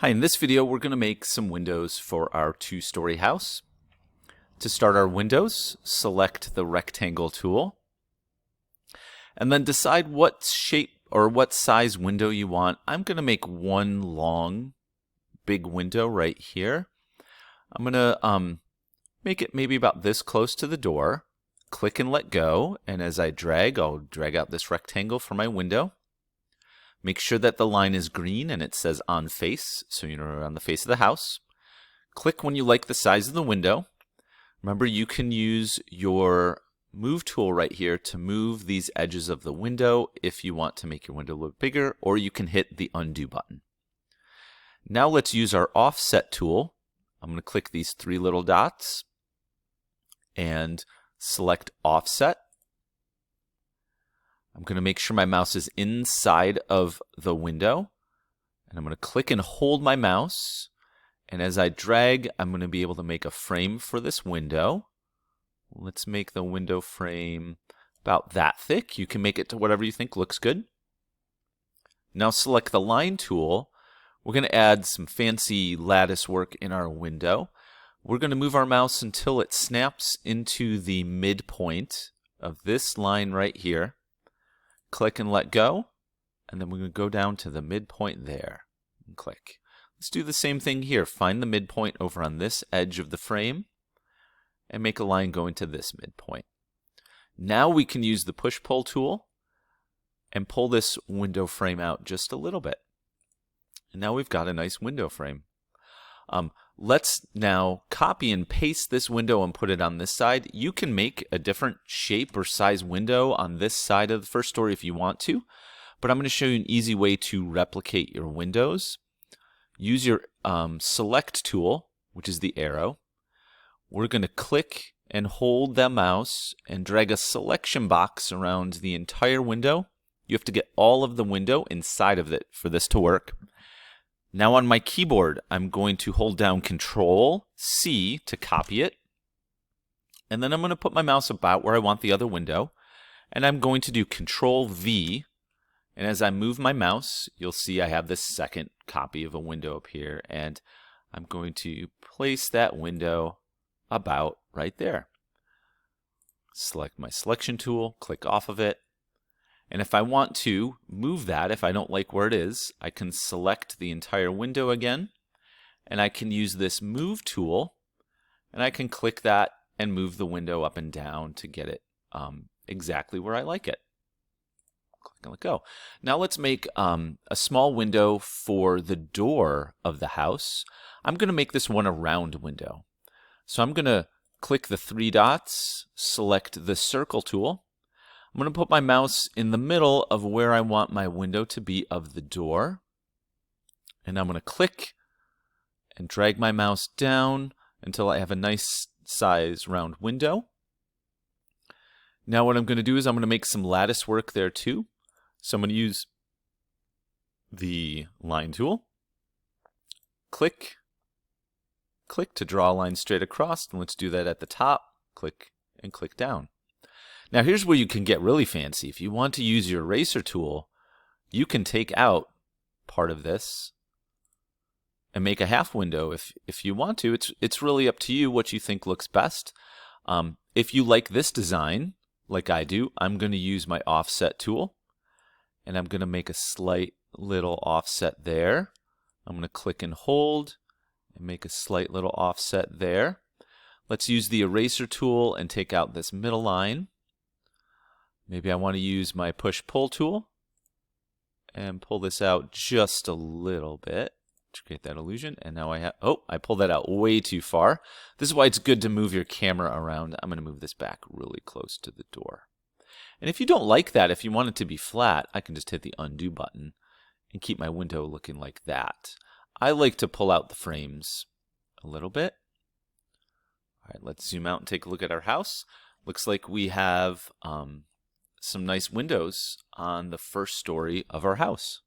Hi, in this video we're going to make some windows for our two-story house. To start our windows, select the rectangle tool and then decide what shape or what size window you want. I'm going to make one long big window right here. I'm going to make it maybe about this close to the door. Click and let go, and as I drag, I'll drag out this rectangle for my window. Make sure that the line is green and it says on face, so you know we're on the face of the house. Click when you like the size of the window. Remember, you can use your move tool right here to move these edges of the window if you want to make your window a little bigger, or you can hit the undo button. Now let's use our offset tool. I'm going to click these three little dots and select offset. I'm going to make sure my mouse is inside of the window, and I'm going to click and hold my mouse, and as I drag, I'm going to be able to make a frame for this window. Let's make the window frame about that thick. You can make it to whatever you think looks good. Now select the line tool. We're going to add some fancy lattice work in our window. We're going to move our mouse until it snaps into the midpoint of this line right here. Click and let go, and then we're going to go down to the midpoint there and click. Let's do the same thing here. Find the midpoint over on this edge of the frame and make a line going to this midpoint. Now we can use the push-pull tool and pull this window frame out just a little bit. And now we've got a nice window frame. Let's now copy and paste this window and put it on this side. You can make a different shape or size window on this side of the first story if you want to, but I'm going to show you an easy way to replicate your windows. Use your select tool, which is the arrow. We're going to click and hold the mouse and drag a selection box around the entire window. You have to get all of the window inside of it for this to work. Now on my keyboard, I'm going to hold down Control-C to copy it. And then I'm going to put my mouse about where I want the other window. And I'm going to do Control-V. And as I move my mouse, you'll see I have this second copy of a window up here. And I'm going to place that window about right there. Select my selection tool, click off of it. And if I want to move that, if I don't like where it is, I can select the entire window again, and I can use this move tool, and I can click that and move the window up and down to get it exactly where I like it. Click and let go. Now let's make a small window for the door of the house. I'm going to make this one a round window. So I'm going to click the three dots, select the circle tool. I'm going to put my mouse in the middle of where I want my window to be of the door. And I'm going to click and drag my mouse down until I have a nice size round window. Now what I'm going to do is I'm going to make some lattice work there too. So I'm going to use the line tool. Click to draw a line straight across, and let's do that at the top. Click and click down. Now here's where you can get really fancy. If you want to use your eraser tool, you can take out part of this and make a half window if you want to. It's really up to you what you think looks best. If you like this design, like I do, I'm going to use my offset tool, and I'm going to make a slight little offset there. I'm going to click and hold and make a slight little offset there. Let's use the eraser tool and take out this middle line. Maybe I want to use my push-pull tool and pull this out just a little bit to create that illusion. And now I pulled that out way too far. This is why it's good to move your camera around. I'm going to move this back really close to the door. And if you don't like that, if you want it to be flat, I can just hit the undo button and keep my window looking like that. I like to pull out the frames a little bit. All right, let's zoom out and take a look at our house. Looks like we have some nice windows on the first story of our house.